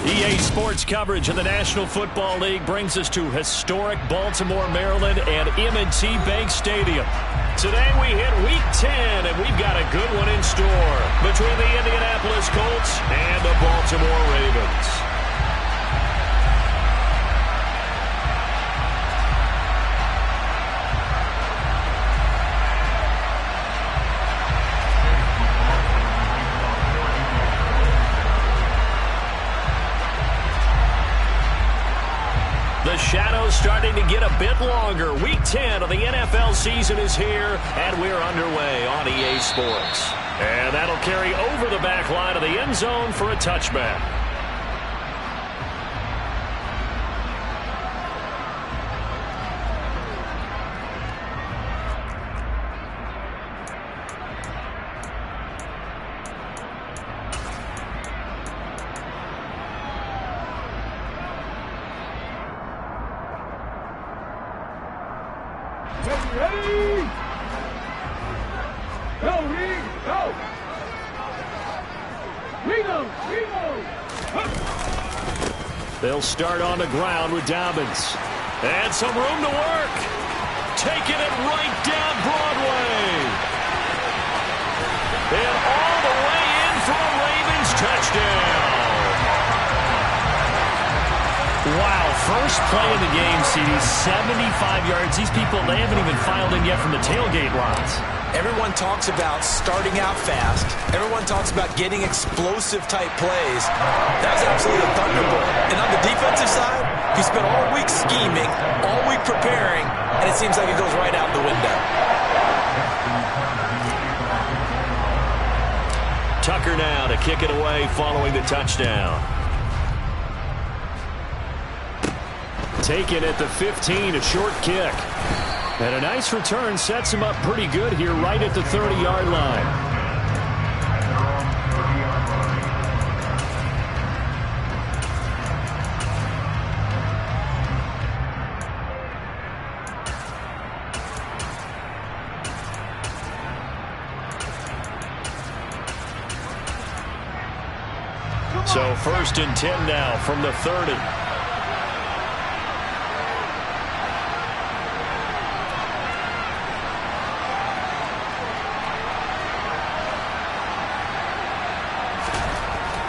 EA Sports coverage of the National Football League brings us to historic Baltimore, Maryland and M&T Bank Stadium. Today we hit Week 10, and we've got a good one in store between the Indianapolis Colts and the Baltimore Ravens. The shadow's starting to get a bit longer. Week 10 of the NFL season is here, and we're underway on EA Sports. And that'll carry over the back line of the end zone for a touchback. Ready? Go, Reed, go! They'll start on the ground with Dobbins. And some room to work. Taking it right down Broadway. And all the way in for a Ravens touchdown. Wow, first play of the game, CD, 75 yards. These people, they haven't even filed in yet from the tailgate lines. Everyone talks about starting out fast. Everyone talks about getting explosive-type plays. That was absolutely a thunderbolt. And on the defensive side, he spent all week scheming, all week preparing, and it seems like it goes right out the window. Tucker now to kick it away following the touchdown. Taken at the 15, a short kick. And a nice return sets him up pretty good here right at the 30-yard line. So 1st and 10 now from the 30.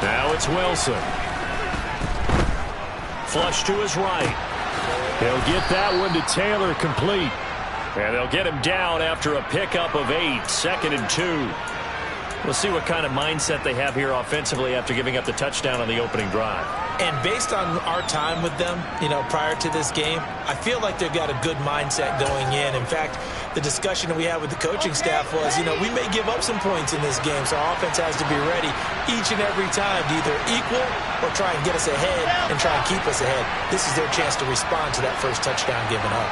Now it's Wilson. Flush to his right. He'll get that one to Taylor complete. And they'll get him down after a pickup of 8, 2nd and 2. We'll see what kind of mindset they have here offensively after giving up the touchdown on the opening drive. And based on our time with them, prior to this game, I feel like they've got a good mindset going in. In fact, the discussion that we had with the coaching staff was, we may give up some points in this game, so our offense has to be ready each and every time to either equal or try and get us ahead and try and keep us ahead. This is their chance to respond to that first touchdown given up.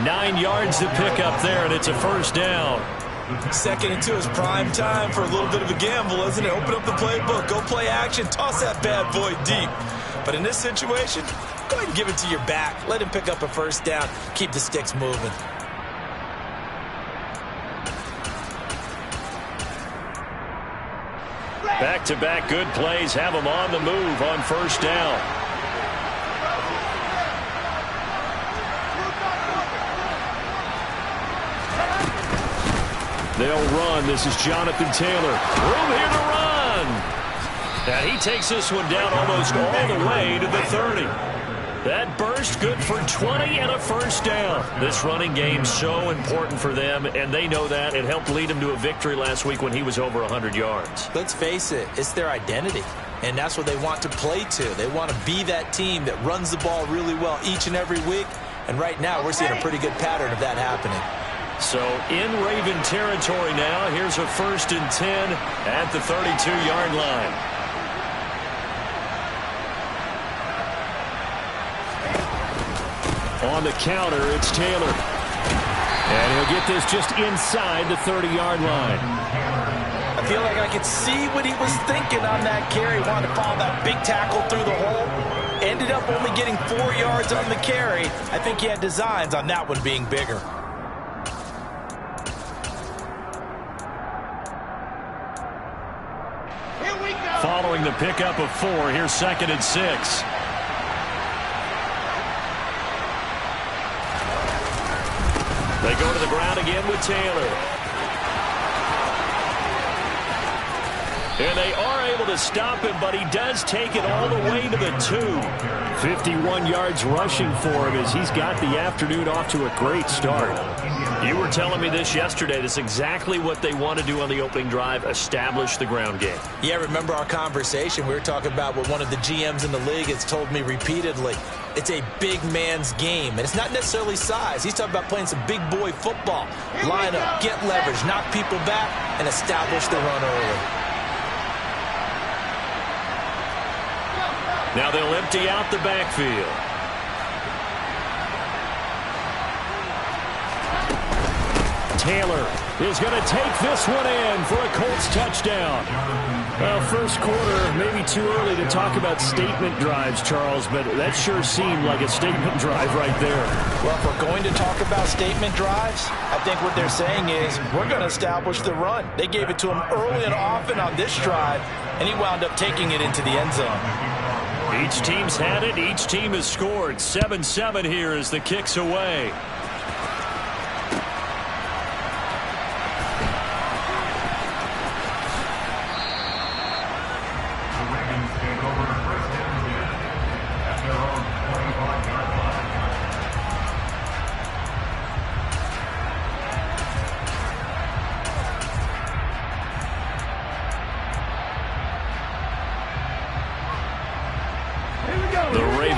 Nine yards to pick up there, and it's a first down. 2nd and 2 is prime time for a little bit of a gamble, isn't it? Open up the playbook, go play action, toss that bad boy deep. But in this situation, go ahead and give it to your back. Let him pick up a first down. Keep the sticks moving. Back-to-back good plays have them on the move on first down. They'll run. This is Jonathan Taylor. Room here to run. And he takes this one down almost all the way to the 30. That burst good for 20 and a first down. This running game so important for them, and they know that. It helped lead them to a victory last week when he was over 100 yards. Let's face it, it's their identity, and that's what they want to play to. They want to be that team that runs the ball really well each and every week, and right now we're seeing a pretty good pattern of that happening. So in Raven territory now, here's a 1st and 10 at the 32-yard line. On the counter, it's Taylor. And he'll get this just inside the 30-yard line. I feel like I could see what he was thinking on that carry. Wanted to follow that big tackle through the hole. Ended up only getting 4 yards on the carry. I think he had designs on that one being bigger. Following the pickup of 4, here's 2nd and 6. They go to the ground again with Taylor. And they are able to stop him, but he does take it all the way to the 2. 51 yards rushing for him as he's got the afternoon off to a great start. You were telling me this yesterday. That's exactly what they want to do on the opening drive, establish the ground game. Yeah, remember our conversation? We were talking about what one of the GMs in the league has told me repeatedly. It's a big man's game, and it's not necessarily size. He's talking about playing some big boy football. Line up, get leverage, knock people back, and establish the run early. Now they'll empty out the backfield. Taylor is going to take this one in for a Colts touchdown. Well, first quarter, maybe too early to talk about statement drives, Charles, but that sure seemed like a statement drive right there. Well, if we're going to talk about statement drives, I think what they're saying is we're going to establish the run. They gave it to him early and often on this drive, and he wound up taking it into the end zone. Each team's had it. Each team has scored. 7-7 here as the kick's away.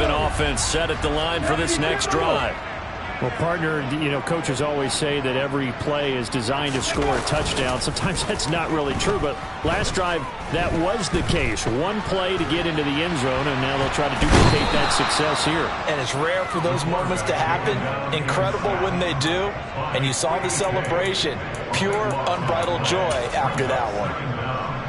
Offense set at the line for this next drive. Well, partner, you know, coaches always say that every play is designed to score a touchdown. Sometimes that's not really true, but last drive, that was the case. One play to get into the end zone, and now they'll try to duplicate that success here. And it's rare for those moments to happen. Incredible when they do. And you saw the celebration. Pure, unbridled joy after that one.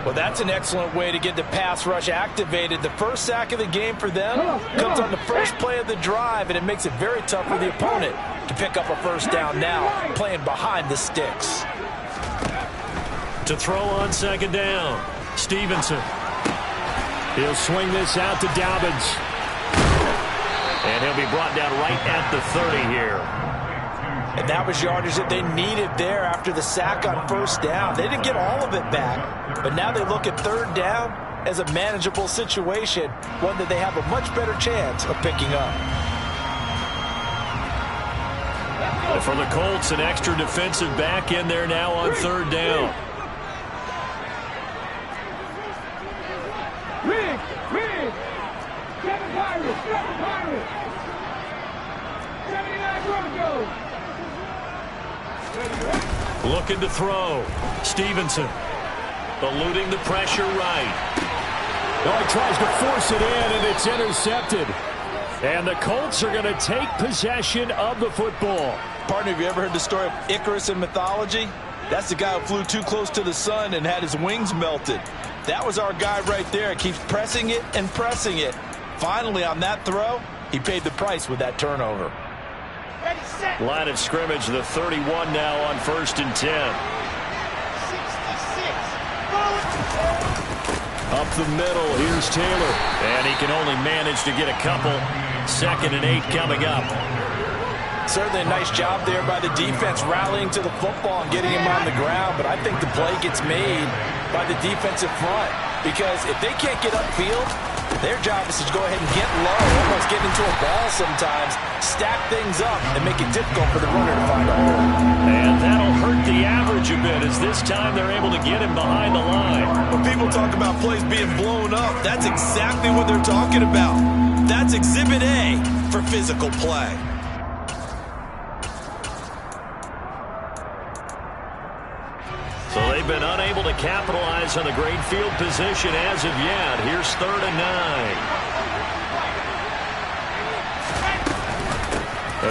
Well, that's an excellent way to get the pass rush activated. The first sack of the game for them comes on the first play of the drive, and it makes it very tough for the opponent to pick up a first down now, playing behind the sticks. To throw on 2nd down, Stevenson. He'll swing this out to Dobbins. And he'll be brought down right at the 30 here. And that was yardage that they needed there after the sack on first down. They didn't get all of it back, but now they look at 3rd down as a manageable situation, one that they have a much better chance of picking up. And for the Colts, an extra defensive back in there now on 3rd down. Rig! Seven Pirates! 79 Broncos! Looking to throw. Stevenson eluding the pressure right. Oh, he tries to force it in, and it's intercepted. And the Colts are going to take possession of the football. Partner, have you ever heard the story of Icarus in mythology? That's the guy who flew too close to the sun and had his wings melted. That was our guy right there. Keeps pressing it and pressing it. Finally, on that throw, he paid the price with that turnover. Line of scrimmage, the 31 now on 1st and 10. 66. Up the middle, here's Taylor. And he can only manage to get a couple. 2nd and 8 coming up. Certainly a nice job there by the defense rallying to the football and getting him on the ground. But I think the play gets made by the defensive front. Because if they can't get upfield, their job is to go ahead and get low, almost get into a ball sometimes, stack things up, and make it difficult for the runner to find a hole. And that'll hurt the average a bit as this time they're able to get him behind the line. When people talk about plays being blown up, that's exactly what they're talking about. That's Exhibit A for physical play. So they've been unable to capitalize on the great field position as of yet. Here's 3rd and 9.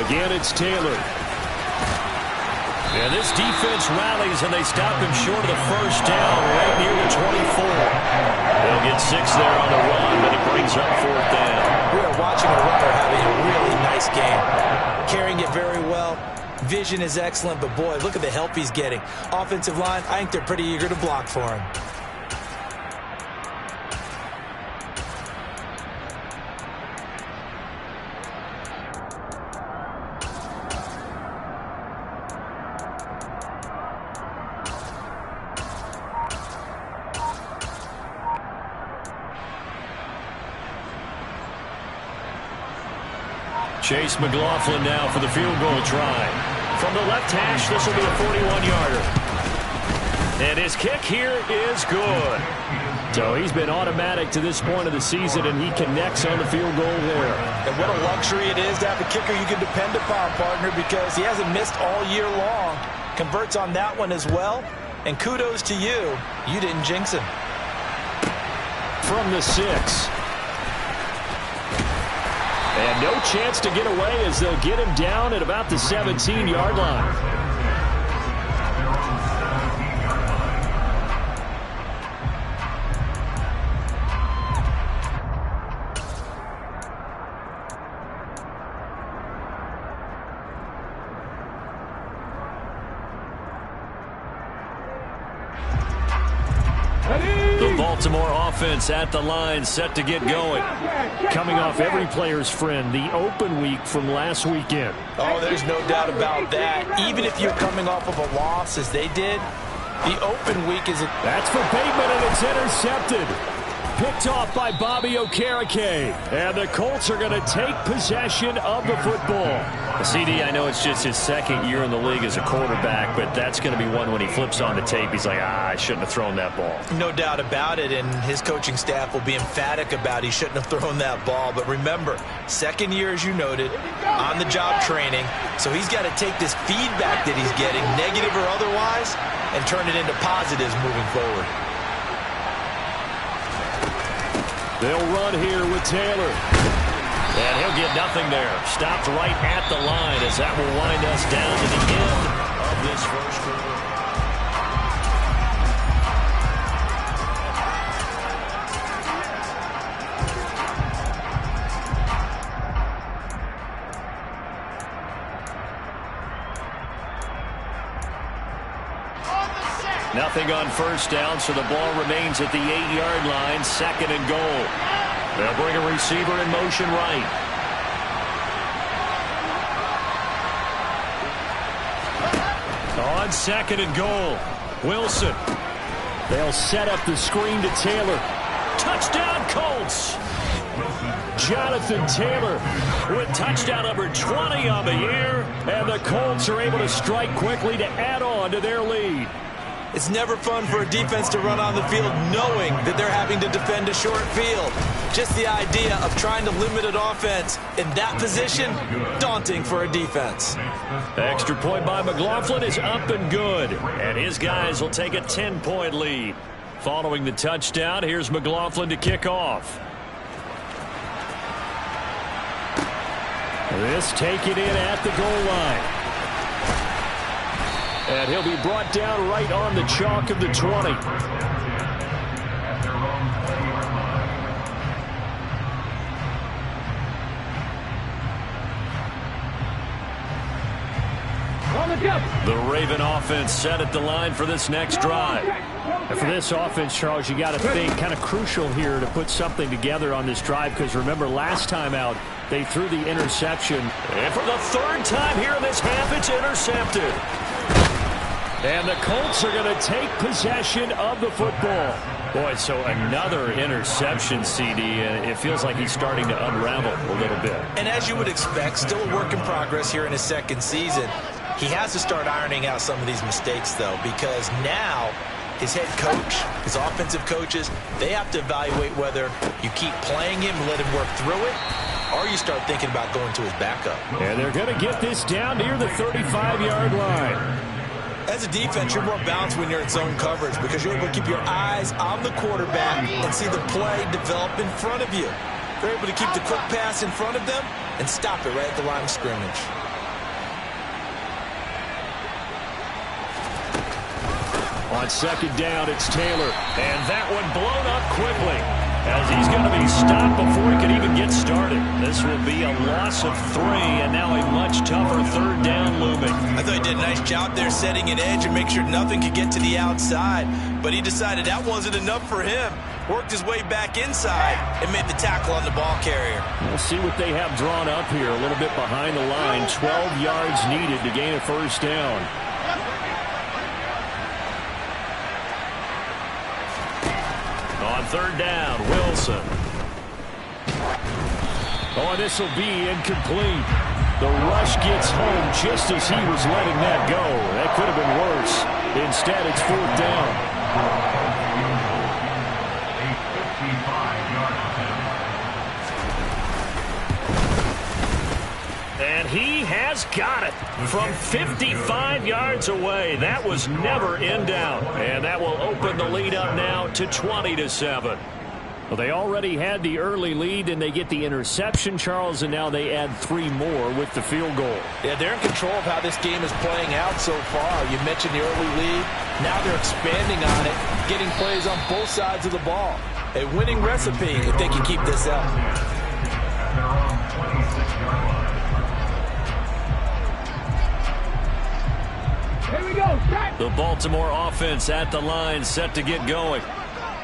Again, it's Taylor. And this defense rallies, and they stop him short of the first down right near the 24. They'll get 6 there on the run, but he brings up 4th down. We are watching a runner having a really nice game. Carrying it very well. Vision is excellent, but boy, look at the help he's getting. Offensive line, I think they're pretty eager to block for him. Chase McLaughlin now for the field goal try. From the left hash, this will be a 41-yarder. And his kick here is good. So he's been automatic to this point of the season, and he connects on the field goal there. And what a luxury it is to have a kicker you can depend upon, partner, because he hasn't missed all year long. Converts on that one as well. And kudos to you. You didn't jinx him. From the 6. And no chance to get away as they'll get him down at about the 17-yard line. Baltimore offense at the line, set to get going. Coming off every player's friend, the open week from last weekend. Oh, there's no doubt about that. Even if you're coming off of a loss as they did, the open week is... That's for Bateman, and it's intercepted. Picked off by Bobby Okereke. And the Colts are going to take possession of the football. CD, I know it's just his second year in the league as a quarterback, but that's going to be one when he flips on the tape. He's like, I shouldn't have thrown that ball. No doubt about it, and his coaching staff will be emphatic about he shouldn't have thrown that ball. But remember, second year, as you noted, on-the-job training. So he's got to take this feedback that he's getting, negative or otherwise, and turn it into positives moving forward. They'll run here with Taylor. And he'll get nothing there. Stopped right at the line as that will wind us down to the end of this first quarter. Nothing on first down, so the ball remains at the 8-yard line, 2nd and goal. They'll bring a receiver in motion right. On 2nd and goal, Wilson. They'll set up the screen to Taylor. Touchdown, Colts! Jonathan Taylor with touchdown number 20 on the year, and the Colts are able to strike quickly to add on to their lead. It's never fun for a defense to run on the field knowing that they're having to defend a short field. Just the idea of trying to limit an offense in that position, daunting for a defense. Extra point by McLaughlin is up and good. And his guys will take a 10-point lead. Following the touchdown, here's McLaughlin to kick off. This take it in at the goal line. And he'll be brought down right on the chalk of the 20. The Raven offense set at the line for this next drive. And for this offense, Charles, you got to think kind of crucial here to put something together on this drive, because remember last time out they threw the interception. And for the 3rd time here in this half, it's intercepted. And the Colts are going to take possession of the football. Boy, so another interception, CD, and it feels like he's starting to unravel a little bit. And as you would expect, still a work in progress here in his 2nd season. He has to start ironing out some of these mistakes, though, because now his head coach, his offensive coaches, they have to evaluate whether you keep playing him, let him work through it, or you start thinking about going to his backup. And they're going to get this down near the 35-yard line. As a defense, you're more balanced when you're in zone coverage because you're able to keep your eyes on the quarterback and see the play develop in front of you. If you're able to keep the quick pass in front of them, and stop it right at the line of scrimmage. On second down, it's Taylor. And that one blown up quickly, as he's going to be stopped before he can even get started. This will be a loss of 3, and now a much tougher third down looming. I thought he did a nice job there setting an edge and make sure nothing could get to the outside. But he decided that wasn't enough for him. Worked his way back inside and made the tackle on the ball carrier. We'll see what they have drawn up here. A little bit behind the line. 12 yards needed to gain a first down. On third down, Wilson. Oh, and this will be incomplete. The rush gets home just as he was letting that go. That could have been worse. Instead, it's fourth down. And he has got it from 55 yards away. That was never in doubt. And that will open the lead up now to 20-7. Well, they already had the early lead, and they get the interception, Charles, and now they add 3 more with the field goal. Yeah, they're in control of how this game is playing out so far. You mentioned the early lead. Now they're expanding on it, getting plays on both sides of the ball. A winning recipe if they can keep this up. Here we go. The Baltimore offense at the line, set to get going.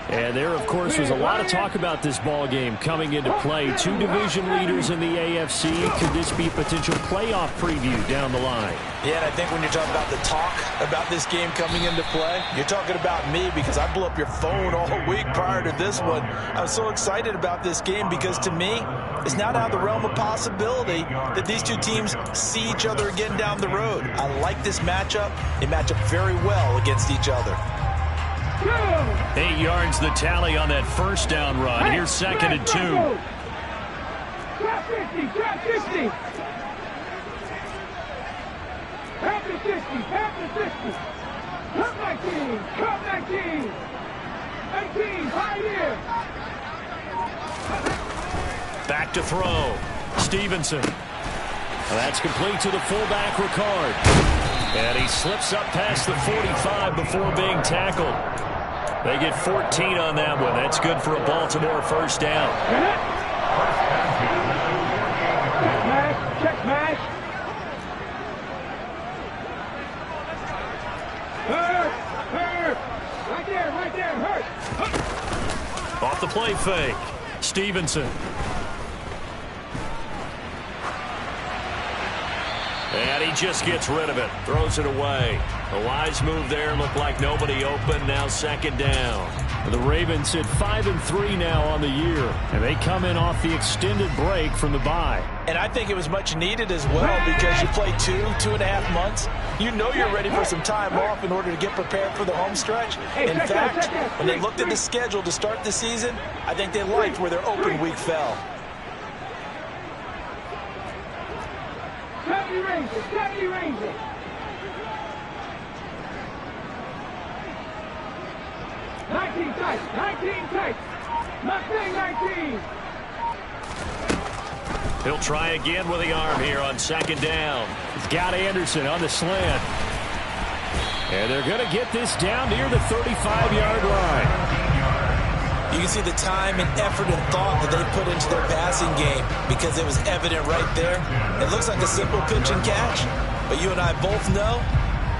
And there, of course, was a lot of talk about this ball game coming into play. 2 division leaders in the AFC. Could this be a potential playoff preview down the line? Yeah, and I think when you're talking about the talk about this game coming into play, you're talking about me because I blew up your phone all week prior to this one. I was so excited about this game because, to me, it's not out of the realm of possibility that these two teams see each other again down the road. I like this matchup. They match up very well against each other. 8 yards the tally on that first down run. Here's second and 2. Trap 50, trap 50. Half to 60, half to 60. Cut 19, cut 19. 18, high here. Back to throw. Stevenson. That's complete to the fullback, Ricard. And he slips up past the 45 before being tackled. They get 14 on that one. That's good for a Baltimore first down. Check mash. Hurt. Right there, hurt. Off the play fake. Stevenson. And he just gets rid of it. Throws it away. A wise move there. Looked like nobody open. Now second down. The Ravens at 5-3 now on the year. And they come in off the extended break from the bye. And I think it was much needed as well because you play 2.5 months. You know you're ready for some time off in order to get prepared for the home stretch. In fact, when they looked at the schedule to start the season, I think they liked where their open week fell. 70 Rangers, 70 Rangers. Nineteen tight. Mustang 19. He'll try again with the arm here on second down. He's got Anderson on the slant. And they're going to get this down near the 35-yard line. You can see the time and effort and thought that they put into their passing game because it was evident right there. It looks like a simple pitch and catch, but you and I both know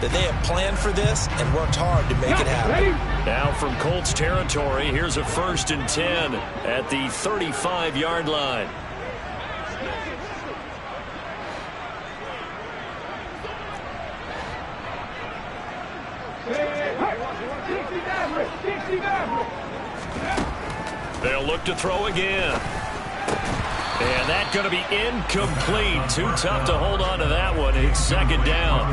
that they have planned for this and worked hard to make it happen. Now from Colts territory, here's a 1st and 10 at the 35-yard line. They'll look to throw again. And that's going to be incomplete. Too tough to hold on to that one. It's second down.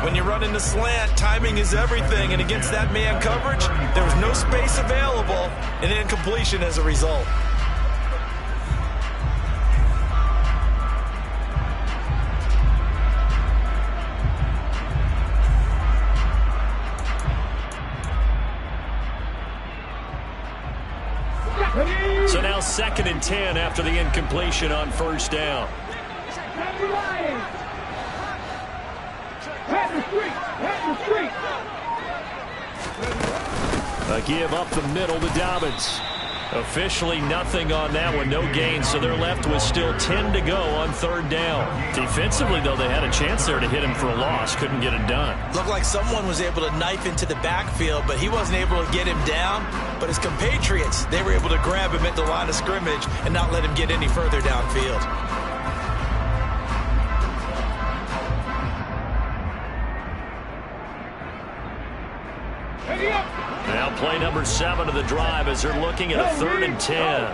When you run into slant, timing is everything. And against that man coverage, there was no space available. And incompletion as a result. So now 2nd and 10 after the incompletion on first down. Lions. Head the street. Head the street. A give up the middle to Dobbins. Officially nothing on that one, no gain, so they're left with still 10 to go on third down. Defensively, though, they had a chance there to hit him for a loss. Couldn't get it done. Looked like someone was able to knife into the backfield, but he wasn't able to get him down. But his compatriots, they were able to grab him at the line of scrimmage and not let him get any further downfield. Now play number 7 of the drive as they're looking at a 3rd and 10.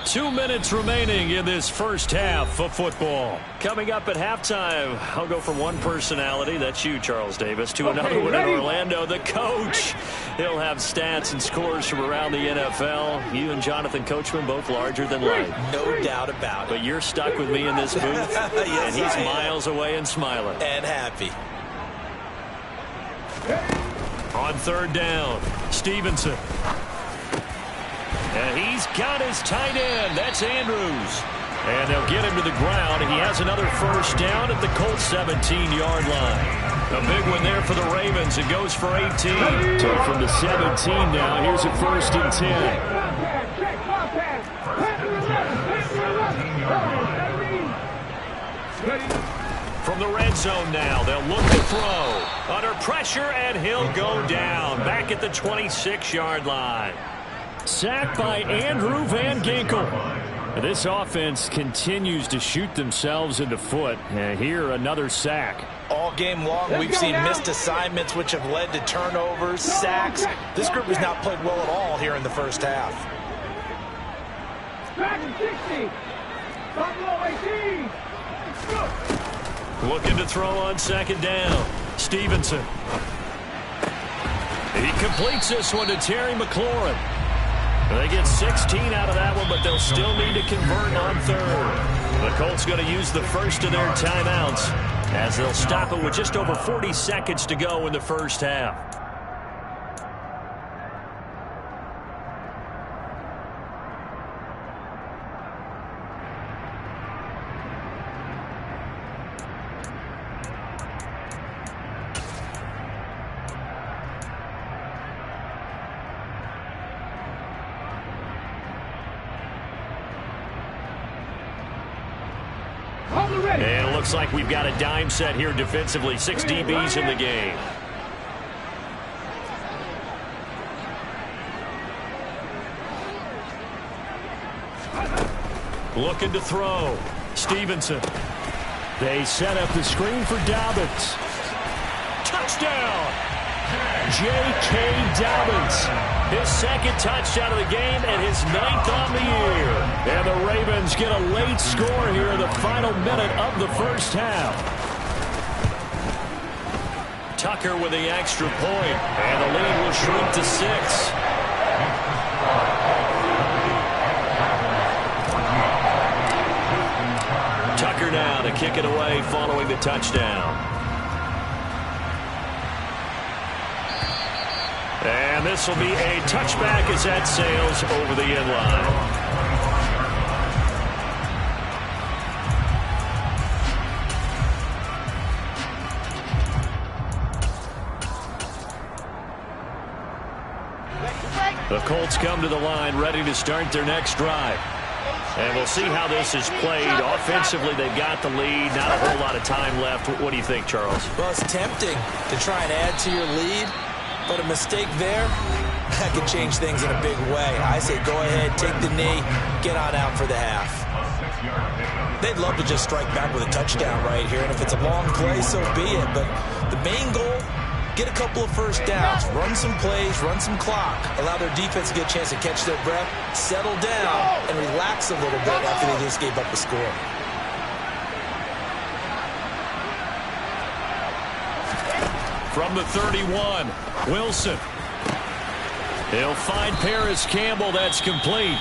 2 minutes remaining in this first half of football. Coming up at halftime, I'll go from one personality, that's you, Charles Davis, to another one in Orlando, the coach. He'll have stats and scores from around the NFL. You and Jonathan Coachman both larger than life. No doubt about it. But you're stuck with me in this booth, yes, and he's miles away and smiling. And happy. On third down, Stevenson. And he's got his tight end. That's Andrews. And they'll get him to the ground. He has another first down at the Colts 17-yard line. A big one there for the Ravens. It goes for 18. So from the 17 now, here's a 1st and 10. From the red zone now, they'll look to throw. Under pressure, and he'll go down. Back at the 26-yard line. Sacked by Andrew Van Ginkel. This offense continues to shoot themselves in the foot. And here, another sack. All game long, we've seen missed assignments, which have led to turnovers, sacks. This group has not played well at all here in the first half. Back to 60. Buffalo 18. Looking to throw on second down. Stevenson. He completes this one to Terry McLaurin. They get 16 out of that one, but they'll still need to convert on third. The Colts going to use the first of their timeouts as they'll stop it with just over 40 seconds to go in the first half. And it looks like we've got a dime set here defensively. 6 DBs in the game. Looking to throw. Stevenson. They set up the screen for Dobbins. Touchdown! J.K. Dobbins. His second touchdown of the game and his 9th on the year. And the Ravens get a late score here in the final minute of the first half. Tucker with the extra point, and the lead will shrink to 6. Tucker now to kick it away following the touchdown. And this will be a touchback as that sails over the end line. The Colts come to the line ready to start their next drive. And we'll see how this is played. Offensively, they've got the lead. Not a whole lot of time left. What do you think, Charles? Well, it's tempting to try and add to your lead. But a mistake there, that could change things in a big way. I say go ahead, take the knee, get on out for the half. They'd love to just strike back with a touchdown right here, and if it's a long play, so be it. But the main goal, get a couple of first downs, run some plays, run some clock, allow their defense to get a chance to catch their breath, settle down, and relax a little bit after they just gave up the score. From the 31, Wilson. He'll find Paris Campbell. That's complete.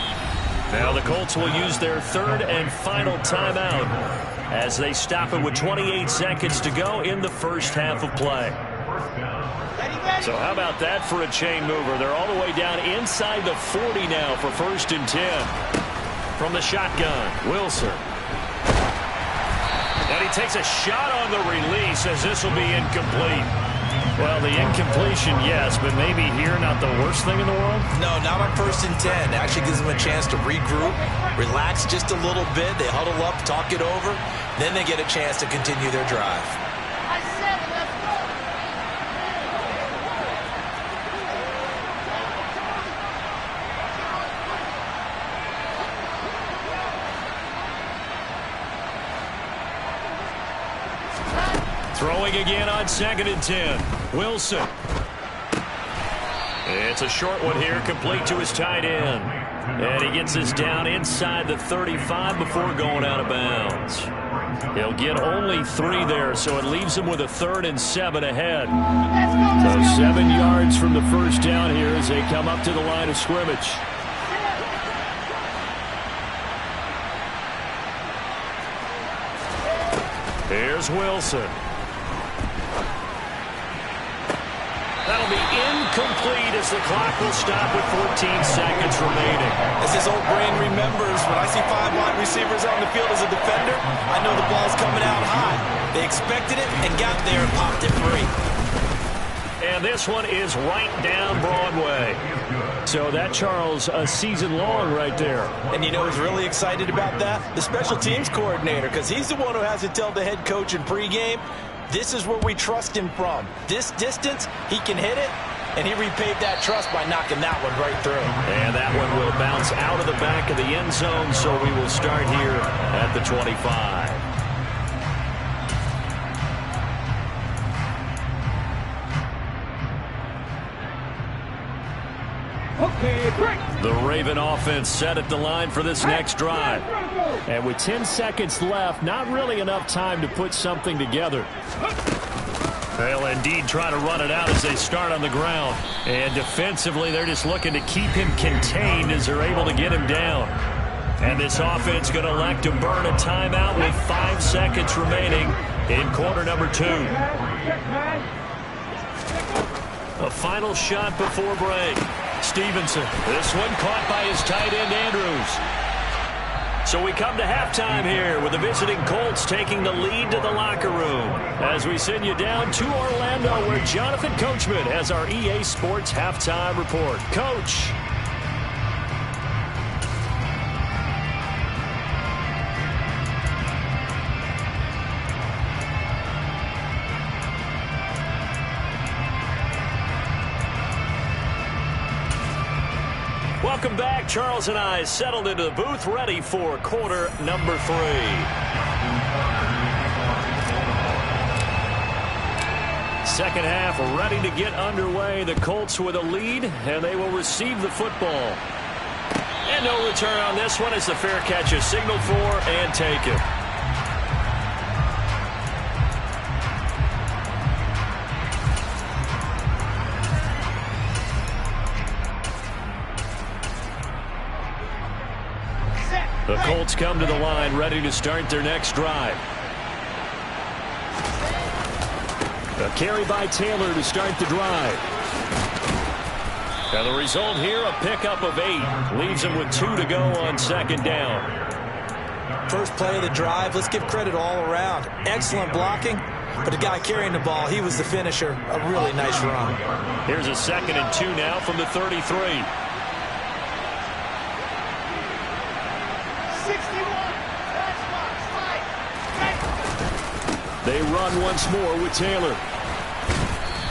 Now the Colts will use their 3rd and final timeout as they stop it with 28 seconds to go in the first half of play. Ready, So how about that for a chain mover? They're all the way down inside the 40 now for 1st and 10. From the shotgun, Wilson. And he takes a shot on the release as this will be incomplete. Well, the incompletion, yes, but maybe here not the worst thing in the world? No, not on 1st and 10. It actually gives them a chance to regroup, relax just a little bit. They huddle up, talk it over. Then they get a chance to continue their drive. Throwing again on 2nd and 10. Wilson. It's a short one here, complete to his tight end. And he gets this down inside the 35 before going out of bounds. He'll get only 3 there, so it leaves him with a 3rd and 7 ahead. So 7 yards from the first down here as they come up to the line of scrimmage. Here's Wilson. That'll be incomplete as the clock will stop with 14 seconds remaining. As his old brain remembers, when I see 5 wide receivers on the field as a defender, I know the ball's coming out high. They expected it and got there and popped it free. And this one is right down Broadway. So that, Charles, a season long right there. And you know who's really excited about that? The special teams coordinator, because he's the one who has to tell the head coach in pregame, this is where we trust him from. This distance, he can hit it, and he repaid that trust by knocking that one right through. And that one will bounce out of the back of the end zone, so we will start here at the 25. Okay, break. The Raven offense set at the line for this next drive. And with 10 seconds left, not really enough time to put something together. They'll indeed try to run it out as they start on the ground. And defensively, they're just looking to keep him contained as they're able to get him down. And this offense going to elect to burn a timeout with 5 seconds remaining in quarter number 2. A final shot before break. Stevenson. This one caught by his tight end, Andrews. So we come to halftime here with the visiting Colts taking the lead to the locker room as we send you down to Orlando where Jonathan Coachman has our EA Sports halftime report. Coach. Welcome back. Charles and I settled into the booth ready for quarter number 3. Second half ready to get underway. The Colts with a lead, and they will receive the football. And no return on this one as the fair catch is signaled for and taken. The Colts come to the line ready to start their next drive. A carry by Taylor to start the drive. And the result here, a pickup of 8. Leaves him with 2 to go on second down. First play of the drive, let's give credit all around. Excellent blocking, but the guy carrying the ball, he was the finisher. A really nice run. Here's a 2nd and 2 now from the 33. They run once more with Taylor.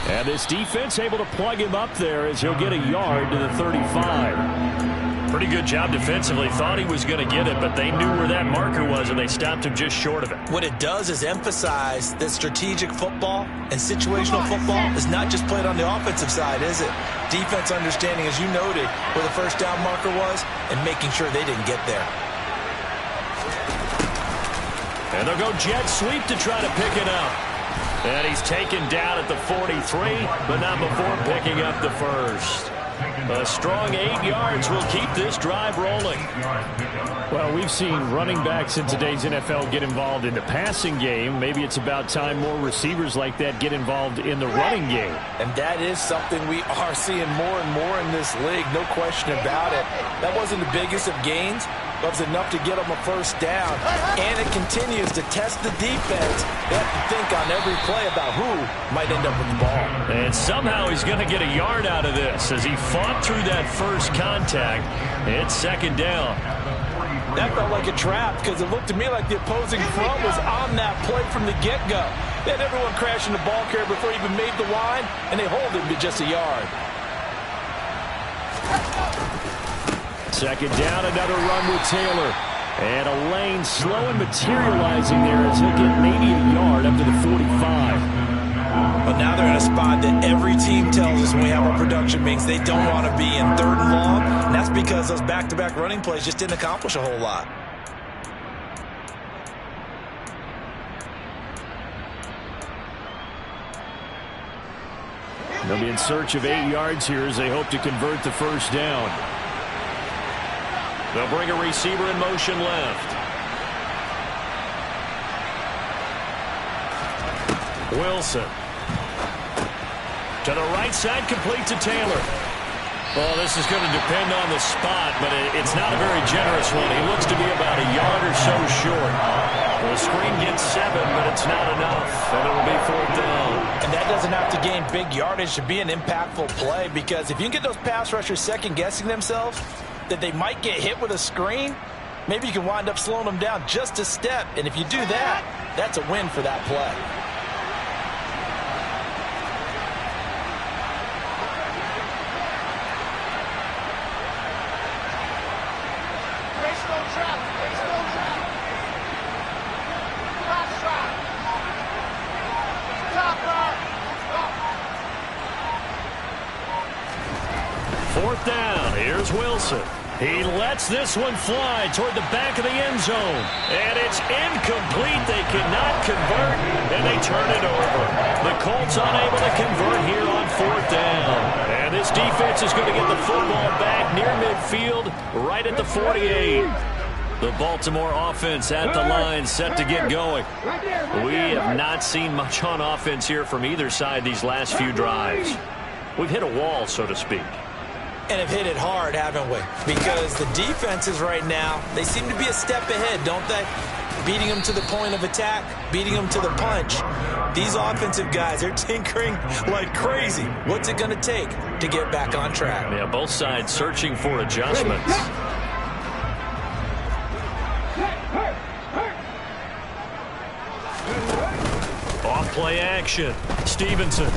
And this defense able to plug him up there as he'll get a yard to the 35. Pretty good job defensively. Thought he was going to get it, but they knew where that marker was, and they stopped him just short of it. What it does is emphasize that strategic football and situational football is not just played on the offensive side, is it? Defense understanding, as you noted, where the first down marker was and making sure they didn't get there. And they'll go jet sweep to try to pick it up. And he's taken down at the 43, but not before picking up the first. A strong 8 yards will keep this drive rolling. Well, we've seen running backs in today's NFL get involved in the passing game. Maybe it's about time more receivers like that get involved in the running game. And that is something we are seeing more and more in this league, no question about it. That wasn't the biggest of gains, but it was enough to get them a first down. And it continues to test the defense. They have to think on every play about who might end up with the ball. And somehow he's going to get a yard out of this as he fought through that first contact. It's second down. That felt like a trap because it looked to me like the opposing front was on that play from the get-go. They had everyone crashing the ball carrier before he even made the line, and they hold him to just a yard. Second down, another run with Taylor. And a lane slow and materializing there as he'll get maybe a yard up to the 45. But now they're in a spot that every team tells us when we have our production meetings they don't want to be in, 3rd and long. And that's because those back-to-back running plays just didn't accomplish a whole lot. They'll be in search of 8 yards here as they hope to convert the first down. They'll bring a receiver in motion left. Wilson. To the right side, complete to Taylor. Well, this is going to depend on the spot, but it's not a very generous one. He looks to be about a yard or so short. The screen gets 7, but it's not enough, and it'll be 4th down. And that doesn't have to gain big yardage to be an impactful play, because if you can get those pass rushers second-guessing themselves that they might get hit with a screen, maybe you can wind up slowing them down just a step. And if you do that, that's a win for that play. Fourth down. Here's Wilson. He lets this one fly toward the back of the end zone. And it's incomplete. They cannot convert, and they turn it over. The Colts unable to convert here on 4th down. And this defense is going to get the football back near midfield, right at the 48. The Baltimore offense at the line, set to get going. We have not seen much on offense here from either side these last few drives. We've hit a wall, so to speak. And have hit it hard, haven't we? Because the defenses right now, they seem to be a step ahead, don't they? Beating them to the point of attack, beating them to the punch. These offensive guys, they're tinkering like crazy. What's it going to take to get back on track? Yeah, both sides searching for adjustments. Off play action. Stevenson.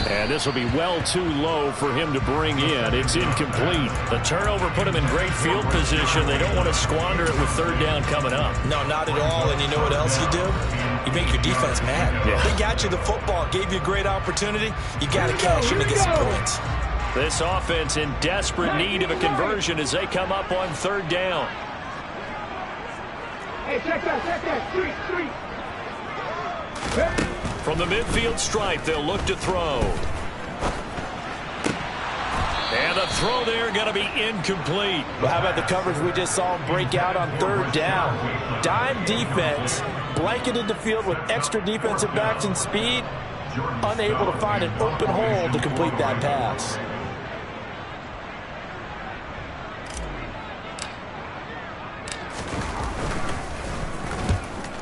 And this will be well too low for him to bring in. It's incomplete. The turnover put him in great field position. They don't want to squander it with 3rd down coming up. No, not at all. And you know what else you do? You make your defense mad. Yeah. They got you the football, gave you a great opportunity. You got to cash in to get some points. This offense in desperate need of a conversion as they come up on 3rd down. Hey, check that. Street. From the midfield stripe, they'll look to throw. And the throw there going to be incomplete. Well, how about the coverage we just saw him break out on 3rd down? Dime defense, blanketed the field with extra defensive backs and speed, unable to find an open hole to complete that pass.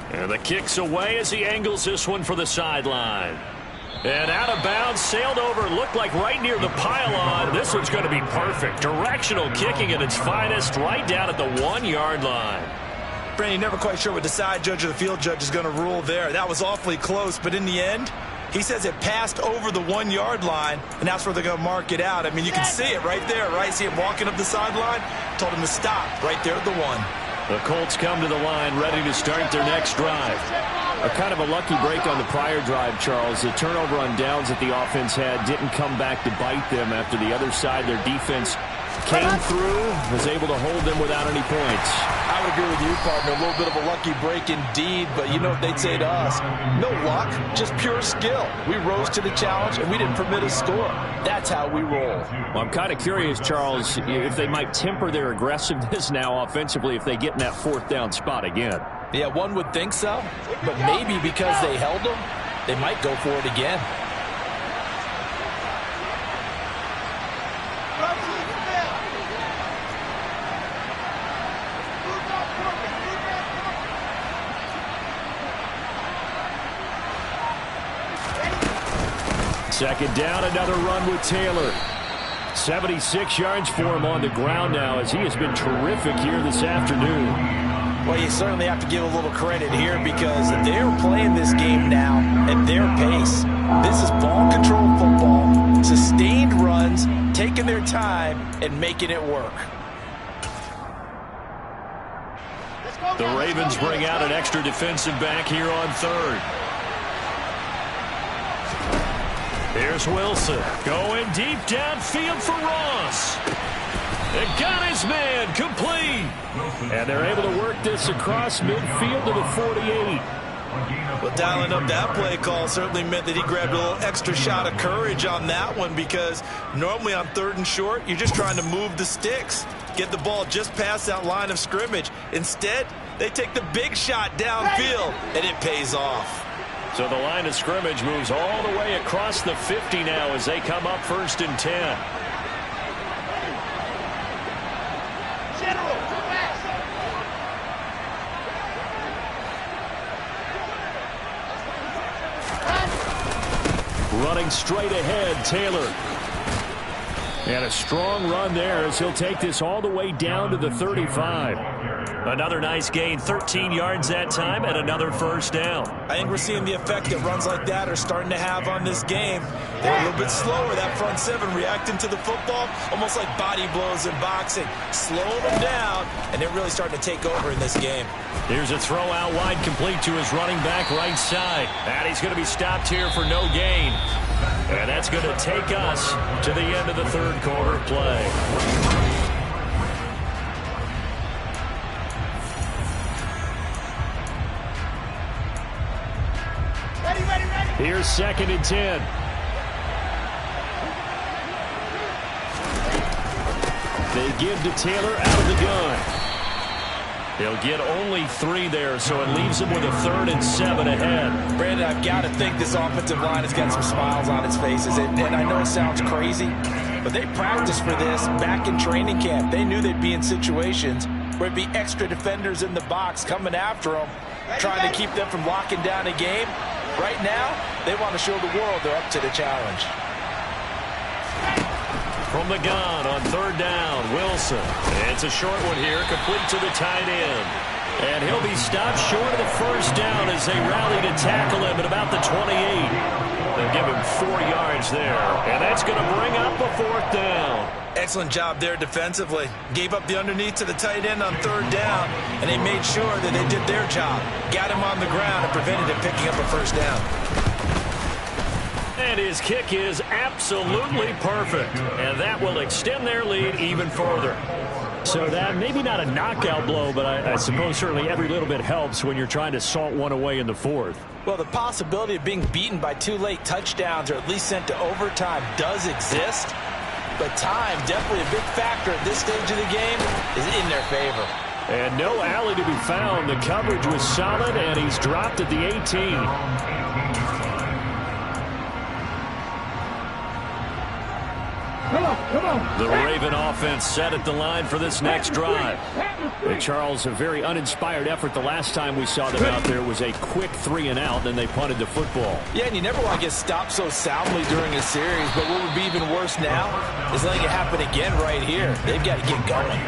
And the kick's away as he angles this one for the sideline. And out of bounds, sailed over, looked like right near the pylon. This one's going to be perfect. Directional kicking at its finest, right down at the 1-yard line. Brandon, never quite sure what the side judge or the field judge is going to rule there. That was awfully close, but in the end, he says it passed over the 1-yard line, and that's where they're going to mark it out. I mean, you can see it right there, right? See him walking up the sideline? Told him to stop right there at the 1. The Colts come to the line ready to start their next drive. A kind of a lucky break on the prior drive, Charles. The turnover on downs that the offense had didn't come back to bite them after the other side. Their defense came through, was able to hold them without any points. I would agree with you, partner. A little bit of a lucky break indeed, but you know what they'd say to us? No luck, just pure skill. We rose to the challenge, and we didn't permit a score. That's how we roll. Well, I'm kind of curious, Charles, if they might temper their aggressiveness now offensively if they get in that fourth down spot again. Yeah, one would think so, but maybe because they held them, they might go for it again. Second down, another run with Taylor. 76 yards for him on the ground now as he has been terrific here this afternoon. Well, you certainly have to give a little credit here because they're playing this game now at their pace. This is ball control football, sustained runs, taking their time and making it work. The Ravens bring out an extra defensive back here on third. Here's Wilson going deep downfield for Ross. They got his man complete. And they're able to work this across midfield to the 48. Well, dialing up that play call certainly meant that he grabbed a little extra shot of courage on that one because normally on third and short, you're just trying to move the sticks, get the ball just past that line of scrimmage. Instead, they take the big shot downfield, and it pays off. So the line of scrimmage moves all the way across the 50 now as they come up 1st and 10. Running straight ahead, Taylor. And a strong run there as he'll take this all the way down to the 35. Another nice gain, 13 yards that time, and another first down. I think we're seeing the effect that runs like that are starting to have on this game. They're a little bit slower, that front seven, reacting to the football, almost like body blows in boxing. Slowing them down, and they're really starting to take over in this game. Here's a throw out wide, complete to his running back right side. And he's going to be stopped here for no gain. And that's going to take us to the end of the third quarter play. Here's 2nd and 10. They give to Taylor out of the gun. He'll get only 3 there, so it leaves him with a 3rd and 7 ahead. Brandon, I've got to think this offensive line has got some smiles on its faces. And I know it sounds crazy, but they practiced for this back in training camp. They knew they'd be in situations where it'd be extra defenders in the box coming after them, trying to keep them from locking down a game. Right now, they want to show the world they're up to the challenge. From the gun on 3rd down, Wilson. It's a short one here, complete to the tight end. And he'll be stopped short of the first down as they rally to tackle him at about the 28. They'll give him 4 yards there, and that's going to bring up a 4th down. Excellent job there defensively. Gave up the underneath to the tight end on 3rd down, and they made sure that they did their job. Got him on the ground and prevented him picking up a first down. And his kick is absolutely perfect, and that will extend their lead even further. So that maybe not a knockout blow, but I suppose certainly every little bit helps when you're trying to salt one away in the 4th. Well, the possibility of being beaten by 2 late touchdowns or at least sent to overtime does exist. But time, definitely a big factor at this stage of the game, is in their favor. And no alley to be found. The coverage was solid, and he's dropped at the 18. Come on. The Raven offense set at the line for this next drive. Charles, a very uninspired effort. The last time we saw them out there was a quick 3 and out, then they punted the football. Yeah, and you never want to get stopped so soundly during a series, but what would be even worse now is letting it happen again right here. They've got to get going.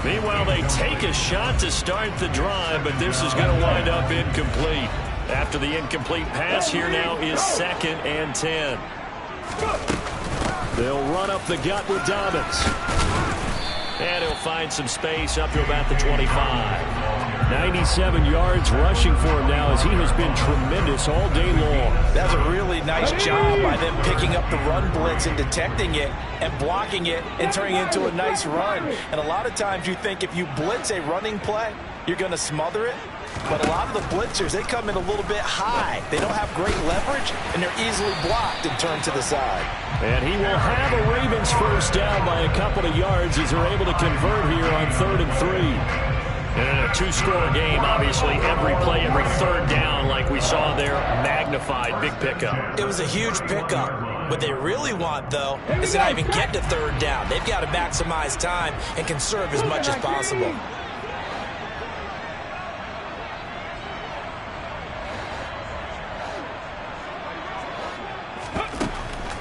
Meanwhile, they take a shot to start the drive, but this is going to wind up incomplete. After the incomplete pass, here now is 2nd and 10. They'll run up the gut with Dobbins. And he'll find some space up to about the 25. 97 yards rushing for him now as he has been tremendous all day long. That's a really nice job by them picking up the run blitz and detecting it and blocking it and turning it into a nice run. And a lot of times you think if you blitz a running play, you're going to smother it. But a lot of the blitzers, they come in a little bit high. They don't have great leverage, and they're easily blocked and turned to the side. And he will have a Ravens first down by a couple of yards as they're able to convert here on 3rd and 3. And in a two-score game, obviously, every play, every third down, like we saw there, magnified. Big pickup. It was a huge pickup. What they really want, though, is to not even get to 3rd down. They've got to maximize time and conserve as much as possible.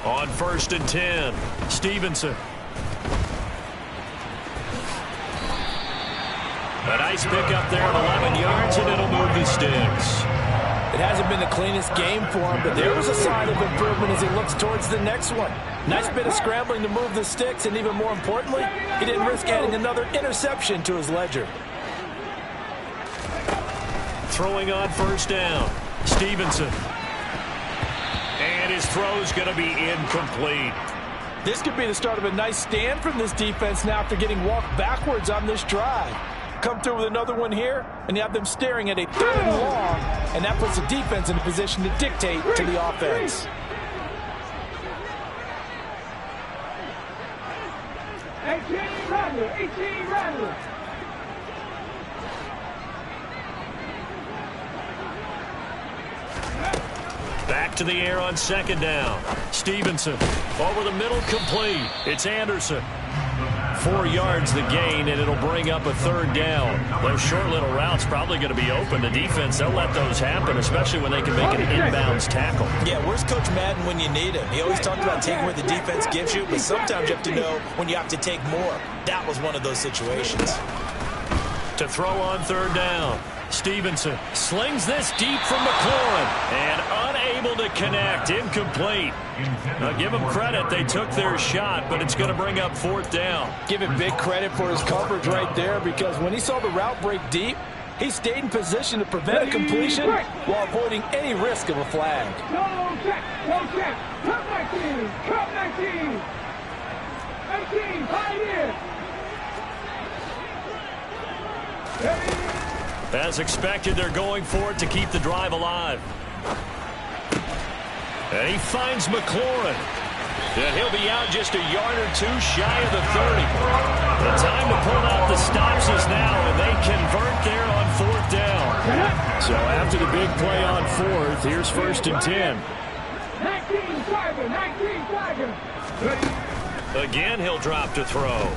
On 1st and 10, Stevenson. A nice pickup there at 11 yards, and it'll move the sticks. It hasn't been the cleanest game for him, but there was a sign of improvement as he looks towards the next one. Nice bit of scrambling to move the sticks, and even more importantly, he didn't risk adding another interception to his ledger. Throwing on 1st down, Stevenson. And his throw's going to be incomplete. This could be the start of a nice stand from this defense now after getting walked backwards on this drive. Come through with another one here, and you have them staring at a 3rd and long, and that puts the defense in a position to dictate to the offense. 18 Rattler. Back to the air on 2nd down. Stevenson over the middle, complete. It's Anderson. 4 yards the gain, and it'll bring up a 3rd down. Those short little routes probably going to be open. The defense, they'll let those happen, especially when they can make an inbounds tackle. Yeah, where's Coach Madden when you need him? He always talked about taking what the defense gives you, but sometimes you have to know when you have to take more. That was one of those situations. To throw on 3rd down, Stevenson slings this deep from McLaurin and unable to connect. Incomplete. Now give them credit. They took their shot, but it's going to bring up 4th down. Give him big credit for his coverage right there, because when he saw the route break deep, he stayed in position to prevent a completion while avoiding any risk of a flag. No check. Come 19. 18, high in. As expected, they're going for it to keep the drive alive. And he finds McLaurin. And he'll be out just a yard or two shy of the 30. The time to pull out the stops is now, and they convert there on 4th down. So after the big play on 4th, here's 1st and 10. 19 Again, he'll drop to throw.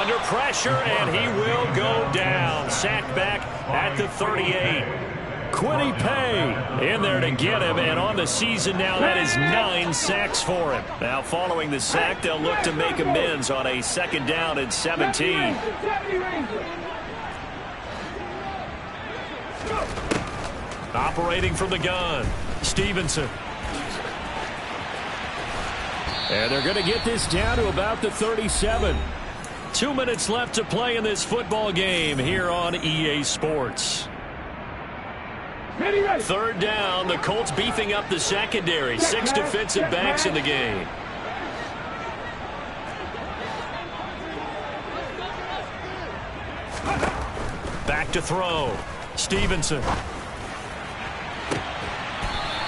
Under pressure, and he will go down. Sacked back at the 38. Quiddy Pay in there to get him, and on the season now, that is 9 sacks for him. Now, following the sack, they'll look to make amends on a 2nd down and 17. Operating from the gun, Stevenson. And they're going to get this down to about the 37. 2 minutes left to play in this football game here on EA Sports. 3rd down, the Colts beefing up the secondary. 6 defensive backs in the game. Back to throw. Stevenson.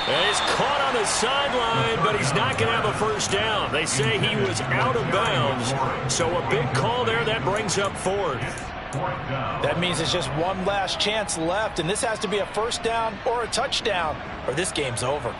And he's caught on the sideline, but he's not going to have a first down. They say he was out of bounds. So a big call there that brings up 4th. That means it's just one last chance left, and this has to be a 1st down or a touchdown, or this game's over.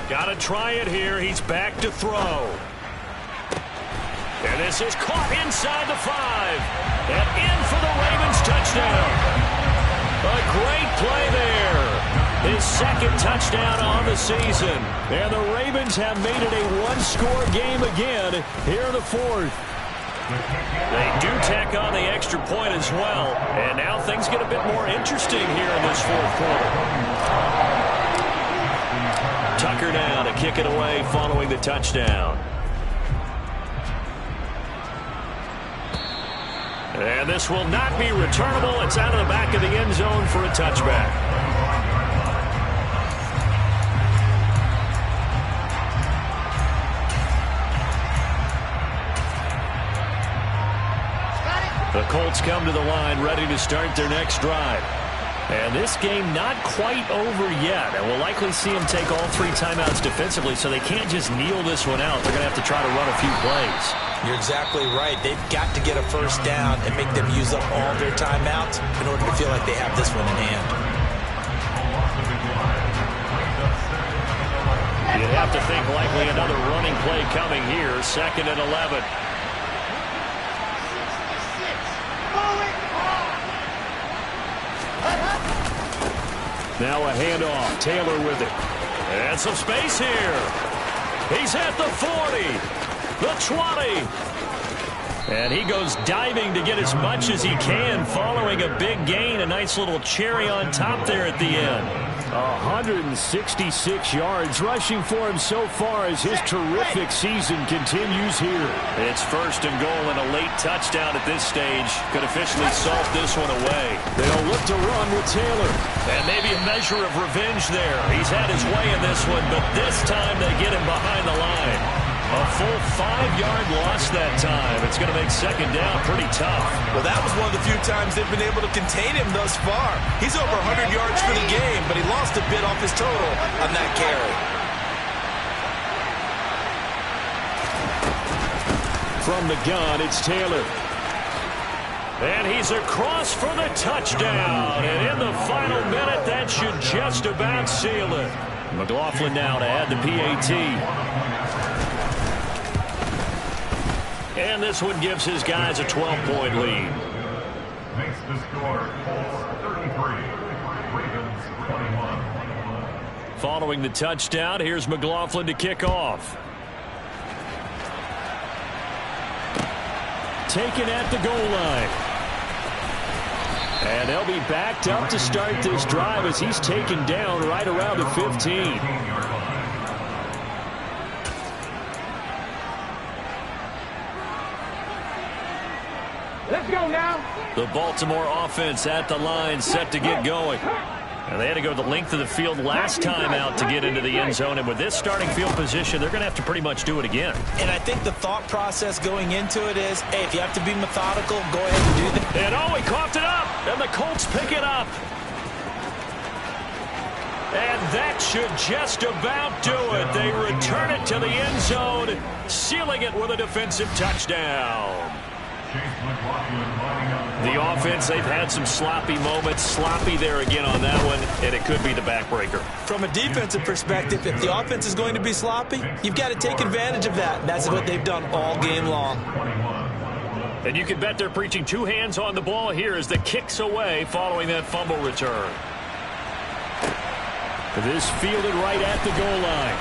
Got to try it here. He's back to throw. And this is caught inside the 5. And in for the Ravens touchdown. A great play there. his second touchdown on the season. And the Ravens have made it a one-score game again here in the fourth. They do tack on the extra point as well. And now things get a bit more interesting here in this fourth quarter. Tucker now to kick it away following the touchdown. And this will not be returnable. It's out of the back of the end zone for a touchback. The Colts come to the line ready to start their next drive. And this game not quite over yet. And we'll likely see them take all 3 timeouts defensively, so they can't just kneel this one out. They're going to have to try to run a few plays. You're exactly right. They've got to get a first down and make them use up all their timeouts in order to feel like they have this one in hand. You'd have to think likely another running play coming here. 2nd and 11. Now a handoff. Taylor with it. And some space here. He's at the 40, the 20. And he goes diving to get as much as he can following a big gain. A nice little cherry on top there at the end. 166 yards rushing for him so far as his terrific season continues here. It's 1st and goal and a late touchdown at this stage. Could officially salt this one away. They'll look to run with Taylor. And maybe a measure of revenge there. He's had his way in this one, but this time they get him behind the line. A full 5-yard loss that time. It's going to make 2nd down pretty tough. Well, that was one of the few times they've been able to contain him thus far. He's over 100 yards for the game, but he lost a bit off his total on that carry. From the gun, it's Taylor. And he's across for the touchdown. And in the final minute, that should just about seal it. McLaughlin now to add the PAT. And this one gives his guys a 12-point lead. Makes the score 33, Ravens 21. Following the touchdown, here's McLaughlin to kick off. Taken at the goal line. And they'll be backed up to start this drive as he's taken down right around the 15. Let's go now. The Baltimore offense at the line, set to get going. And they had to go the length of the field last time out to get into the end zone. And with this starting field position, they're going to have to pretty much do it again. And I think the thought process going into it is, hey, if you have to be methodical, go ahead and do that. And oh, he coughed it up. And the Colts pick it up. And that should just about do it. They return it to the end zone, sealing it with a defensive touchdown. The offense, they've had some sloppy moments. Sloppy there again on that one, and it could be the backbreaker. From a defensive perspective, if the offense is going to be sloppy, you've got to take advantage of that. And that's what they've done all game long. And you can bet they're preaching 2 hands on the ball here as the kick's away following that fumble return. This fielded right at the goal line.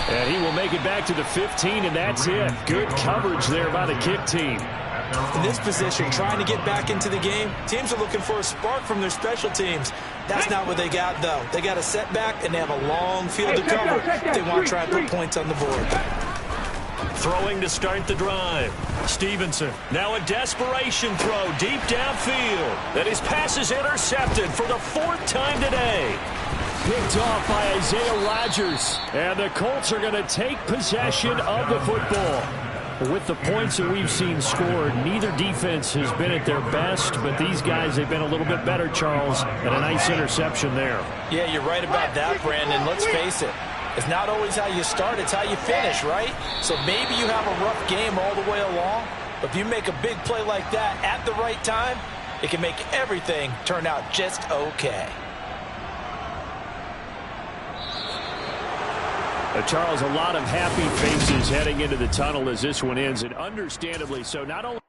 And he will make it back to the 15, and that's it. Good coverage there by the kick team. In this position, trying to get back into the game, teams are looking for a spark from their special teams. That's not what they got, though. They got a setback, and they have a long field to cover if they want to try and put points on the board. Throwing to start the drive. Stevenson, now a desperation throw deep downfield. And his pass is intercepted for the 4th time today. Picked off by Isaiah Rodgers. And the Colts are going to take possession of the football. With the points that we've seen scored, neither defense has been at their best, but these guys have been a little bit better, Charles, and a nice interception there. Yeah, you're right about that, Brandon. Let's face it. It's not always how you start, it's how you finish, right? So maybe you have a rough game all the way along, but if you make a big play like that at the right time, it can make everything turn out just okay. Charles, a lot of happy faces heading into the tunnel as this one ends, and understandably so. Not only